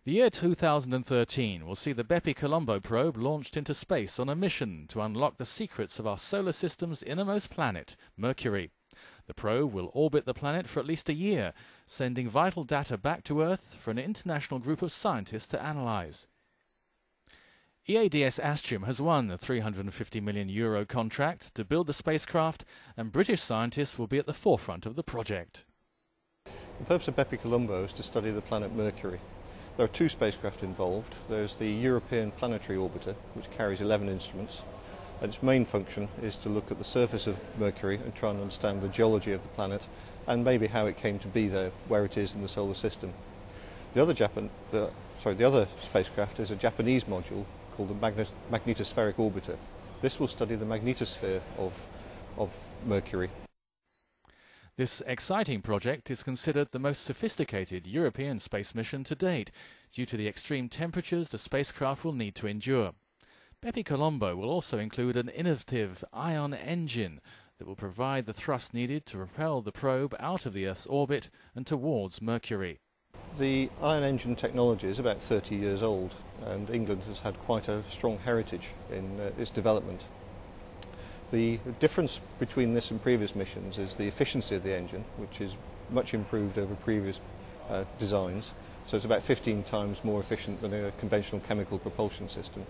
The year 2013 will see the Bepi-Colombo probe launched into space on a mission to unlock the secrets of our solar system's innermost planet, Mercury. The probe will orbit the planet for at least a year, sending vital data back to Earth for an international group of scientists to analyse. EADS Astrium has won a €350 million contract to build the spacecraft, and British scientists will be at the forefront of the project. The purpose of Bepi-Colombo is to study the planet Mercury. There are two spacecraft involved. There's the European Planetary Orbiter, which carries 11 instruments. And its main function is to look at the surface of Mercury and try and understand the geology of the planet and maybe how it came to be there, where it is in the solar system. The other spacecraft is a Japanese module called the Magnetospheric Orbiter. This will study the magnetosphere of Mercury. This exciting project is considered the most sophisticated European space mission to date, due to the extreme temperatures the spacecraft will need to endure. Bepi-Colombo will also include an innovative ion engine that will provide the thrust needed to propel the probe out of the Earth's orbit and towards Mercury. The ion engine technology is about 30 years old, and England has had quite a strong heritage in its development. The difference between this and previous missions is the efficiency of the engine, which is much improved over previous designs. So it's about 15 times more efficient than a conventional chemical propulsion system.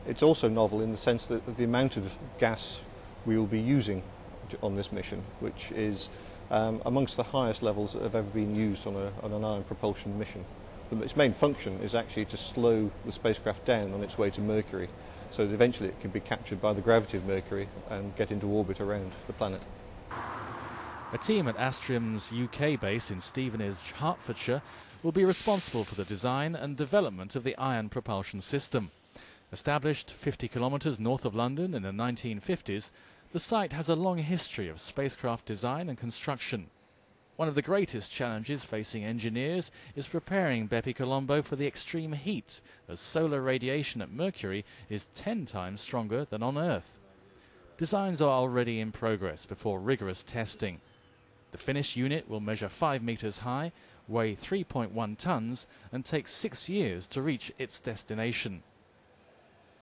It's also novel in the sense that the amount of gas we will be using on this mission, which is amongst the highest levels that have ever been used on an ion propulsion mission. Its main function is actually to slow the spacecraft down on its way to Mercury, so that eventually it can be captured by the gravity of Mercury and get into orbit around the planet. A team at Astrium's UK base in Stevenage, Hertfordshire, will be responsible for the design and development of the ion propulsion system. Established 50 kilometres north of London in the 1950s, the site has a long history of spacecraft design and construction. One of the greatest challenges facing engineers is preparing Bepi-Colombo for the extreme heat, as solar radiation at Mercury is 10 times stronger than on Earth. Designs are already in progress before rigorous testing. The finished unit will measure 5 metres high, weigh 3.1 tonnes and take 6 years to reach its destination.